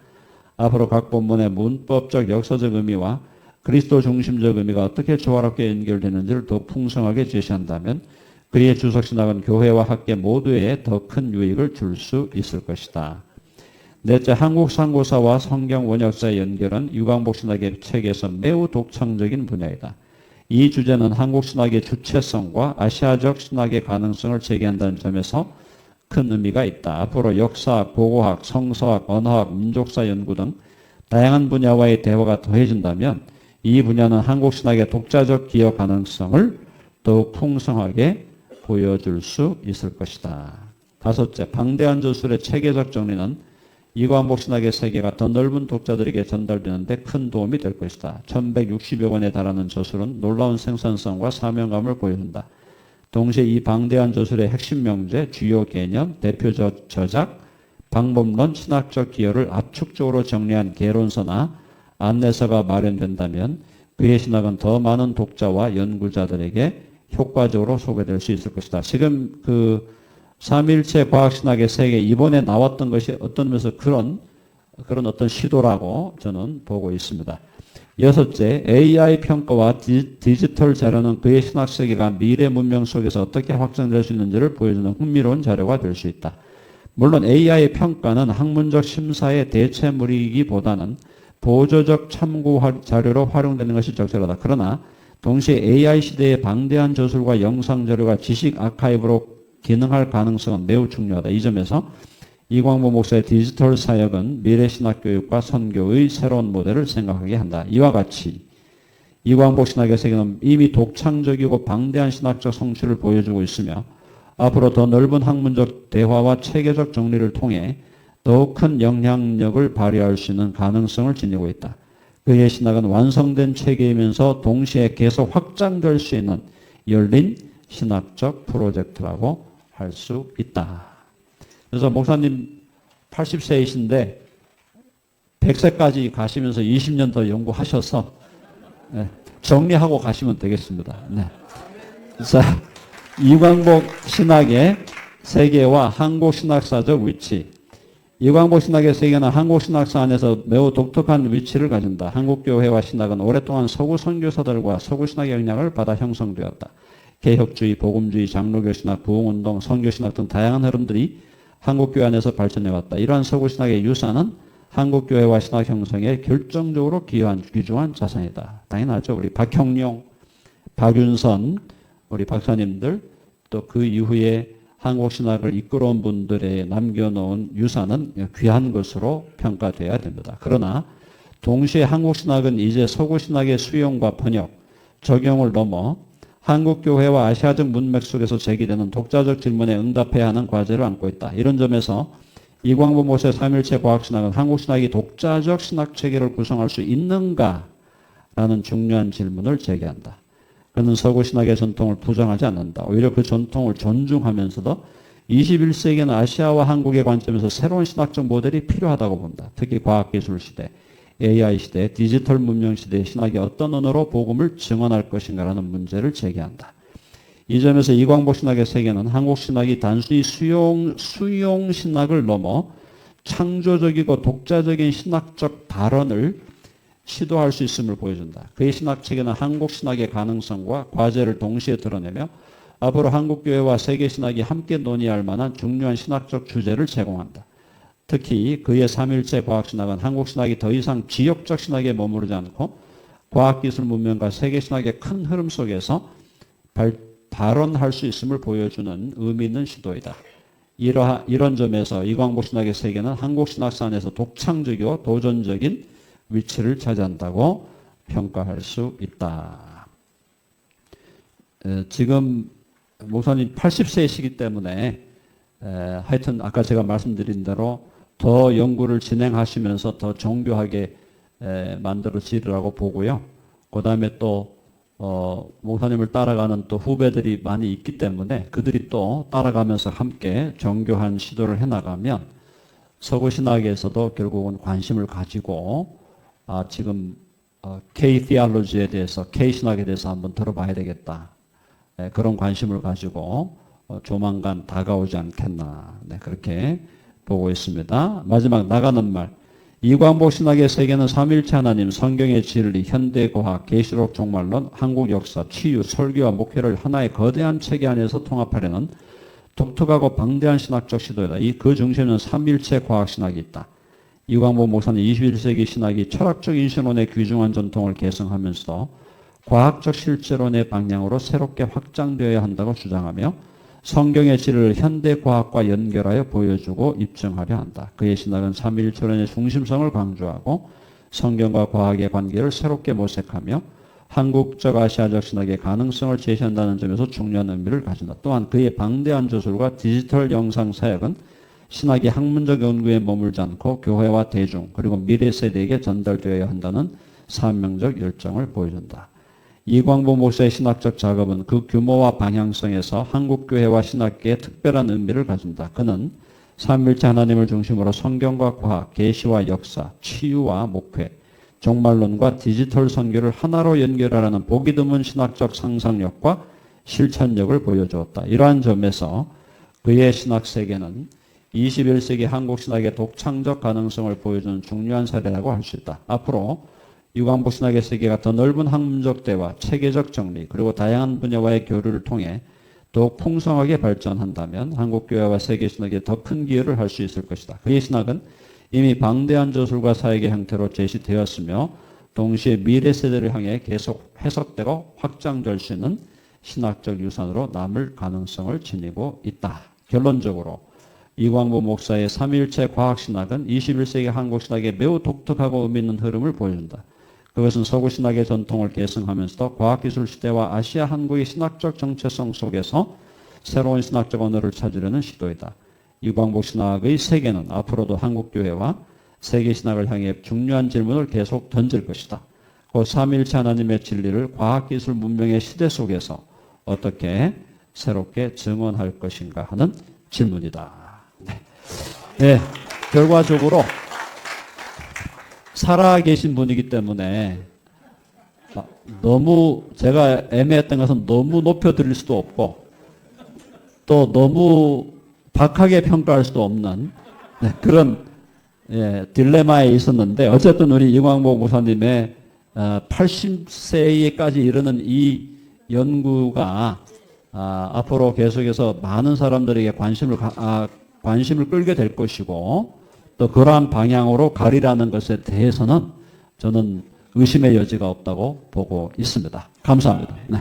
앞으로 각 본문의 문법적 역사적 의미와 그리스도 중심적 의미가 어떻게 조화롭게 연결되는지를 더 풍성하게 제시한다면 그의 주석신학은 교회와 학계 모두에 더 큰 유익을 줄 수 있을 것이다. 넷째, 한국 상고사와 성경 원역사의 연결은 이광복 신학의 책에서 매우 독창적인 분야이다. 이 주제는 한국 신학의 주체성과 아시아적 신학의 가능성을 제기한다는 점에서 큰 의미가 있다. 앞으로 역사학, 고고학, 성서학, 언어학, 민족사 연구 등 다양한 분야와의 대화가 더해진다면 이 분야는 한국 신학의 독자적 기여 가능성을 더욱 풍성하게 보여줄 수 있을 것이다. 다섯째, 방대한 저술의 체계적 정리는 이광복 신학의 세계가 더 넓은 독자들에게 전달되는데 큰 도움이 될 것이다. 1160여 권에 달하는 저술은 놀라운 생산성과 사명감을 보여준다. 동시에 이 방대한 저술의 핵심 명제, 주요 개념, 대표 저작, 방법론, 신학적 기여를 압축적으로 정리한 개론서나 안내서가 마련된다면 그의 신학은 더 많은 독자와 연구자들에게 효과적으로 소개될 수 있을 것이다. 지금 그 삼일체 과학신학의 세계 이번에 나왔던 것이 어떤 면에서 그런 어떤 시도라고 저는 보고 있습니다. 여섯째, AI 평가와 디지털 자료는 그의 신학 세계가 미래 문명 속에서 어떻게 확장될 수 있는지를 보여주는 흥미로운 자료가 될 수 있다. 물론 AI 평가는 학문적 심사의 대체물이기보다는 보조적 참고 자료로 활용되는 것이 적절하다. 그러나 동시에 AI 시대의 방대한 저술과 영상 자료가 지식 아카이브로 기능할 가능성은 매우 중요하다. 이 점에서 이광복 목사의 디지털 사역은 미래 신학 교육과 선교의 새로운 모델을 생각하게 한다. 이와 같이 이광복 신학의 세계는 이미 독창적이고 방대한 신학적 성취를 보여주고 있으며 앞으로 더 넓은 학문적 대화와 체계적 정리를 통해 더욱 큰 영향력을 발휘할 수 있는 가능성을 지니고 있다. 그의 신학은 완성된 체계이면서 동시에 계속 확장될 수 있는 열린 신학적 프로젝트라고 할 수 있다. 그래서 목사님 80세이신데 100세까지 가시면서 20년 더 연구하셔서 정리하고 가시면 되겠습니다. 네. 자, 이광복 신학의 세계와 한국 신학사적 위치. 이광복 신학의 세계는 한국 신학사 안에서 매우 독특한 위치를 가진다. 한국교회와 신학은 오랫동안 서구 선교사들과 서구 신학의 영향을 받아 형성되었다. 개혁주의, 복음주의, 장로교 신학, 부흥운동, 선교신학 등 다양한 흐름들이 한국교회 안에서 발전해왔다. 이러한 서구 신학의 유산은 한국교회와 신학 형성에 결정적으로 귀중한 자산이다. 당연하죠. 우리 박형룡, 박윤선, 우리 박사님들, 또 그 이후에 한국 신학을 이끌어온 분들의 남겨놓은 유산은 귀한 것으로 평가돼야 됩니다. 그러나 동시에 한국 신학은 이제 서구 신학의 수용과 번역, 적용을 넘어 한국교회와 아시아적 문맥 속에서 제기되는 독자적 질문에 응답해야 하는 과제를 안고 있다. 이런 점에서 이광복 목사의 삼일체 과학신학은 한국신학이 독자적 신학체계를 구성할 수 있는가라는 중요한 질문을 제기한다. 그는 서구신학의 전통을 부정하지 않는다. 오히려 그 전통을 존중하면서도 21세기는 아시아와 한국의 관점에서 새로운 신학적 모델이 필요하다고 본다. 특히 과학기술 시대, AI 시대, 디지털 문명 시대의 신학이 어떤 언어로 복음을 증언할 것인가라는 문제를 제기한다. 이 점에서 이광복 신학의 세계는 한국 신학이 단순히 수용 신학을 넘어 창조적이고 독자적인 신학적 발언을 시도할 수 있음을 보여준다. 그의 신학 체계는 한국 신학의 가능성과 과제를 동시에 드러내며 앞으로 한국교회와 세계 신학이 함께 논의할 만한 중요한 신학적 주제를 제공한다. 특히 그의 삼일체 과학신학은 한국 신학이 더 이상 지역적 신학에 머무르지 않고 과학기술 문명과 세계 신학의 큰 흐름 속에서 발언할 수 있음을 보여주는 의미 있는 시도이다. 이런 점에서 이광복 신학의 세계는 한국 신학사 안에서 독창적이고 도전적인 위치를 차지한다고 평가할 수 있다. 지금 목사님 80세이시기 때문에 하여튼 아까 제가 말씀드린 대로 더 연구를 진행하시면서 더 정교하게 만들어지리라고 보고요. 그 다음에 또 목사님을 따라가는 또 후배들이 많이 있기 때문에 그들이 또 따라가면서 함께 정교한 시도를 해나가면 서구 신학에서도 결국은 관심을 가지고 지금 K-theology에 대해서, K-신학에 대해서 한번 들어봐야 되겠다. 그런 관심을 가지고 조만간 다가오지 않겠나. 그렇게 보고 있습니다. 마지막 나가는 말. 이광복 신학의 세계는 삼일체 하나님, 성경의 진리, 현대과학, 계시록 종말론, 한국 역사, 치유, 설교와 목회를 하나의 거대한 체계 안에서 통합하려는 독특하고 방대한 신학적 시도이다. 그 중심에는 삼일체 과학신학이 있다. 이광복 목사는 21세기 신학이 철학적 인신론의 귀중한 전통을 계승하면서도 과학적 실제론의 방향으로 새롭게 확장되어야 한다고 주장하며 성경의 진리를 현대과학과 연결하여 보여주고 입증하려 한다. 그의 신학은 삼위일체론의 중심성을 강조하고 성경과 과학의 관계를 새롭게 모색하며 한국적 아시아적 신학의 가능성을 제시한다는 점에서 중요한 의미를 가진다. 또한 그의 방대한 저술과 디지털 영상 사역은 신학이 학문적 연구에 머물지 않고 교회와 대중 그리고 미래 세대에게 전달되어야 한다는 사명적 열정을 보여준다. 이광복 목사의 신학적 작업은 그 규모와 방향성에서 한국교회와 신학계에 특별한 의미를 가진다. 그는 삼일체 하나님을 중심으로 성경과 과학, 계시와 역사, 치유와 목회, 종말론과 디지털 선교를 하나로 연결하라는 보기 드문 신학적 상상력과 실천력을 보여주었다. 이러한 점에서 그의 신학 세계는 21세기 한국 신학의 독창적 가능성을 보여주는 중요한 사례라고 할 수 있다. 앞으로 이광복 신학의 세계가 더 넓은 학문적 대화, 체계적 정리, 그리고 다양한 분야와의 교류를 통해 더욱 풍성하게 발전한다면 한국교회와 세계 신학에 더 큰 기여를 할 수 있을 것이다. 그의 신학은 이미 방대한 저술과 사역의 형태로 제시되었으며 동시에 미래 세대를 향해 계속 해석되고 확장될 수 있는 신학적 유산으로 남을 가능성을 지니고 있다. 결론적으로 이광복 목사의 삼위일체 과학신학은 21세기 한국신학의 매우 독특하고 의미 있는 흐름을 보여준다. 그것은 서구신학의 전통을 계승하면서도 과학기술 시대와 아시아 한국의 신학적 정체성 속에서 새로운 신학적 언어를 찾으려는 시도이다. 이광복 신학의 세계는 앞으로도 한국교회와 세계신학을 향해 중요한 질문을 계속 던질 것이다. 그 삼위일체 하나님의 진리를 과학기술 문명의 시대 속에서 어떻게 새롭게 증언할 것인가 하는 질문이다. 네, 결과적으로 살아계신 분이기 때문에 너무 제가 애매했던 것은 너무 높여드릴 수도 없고 또 너무 박하게 평가할 수도 없는 그런 딜레마에 있었는데 어쨌든 우리 이광복 목사님의 80세까지 이르는 이 연구가 앞으로 계속해서 많은 사람들에게 관심을 끌게 될 것이고 또 그러한 방향으로 가리라는 것에 대해서는 저는 의심의 여지가 없다고 보고 있습니다. 감사합니다. 네.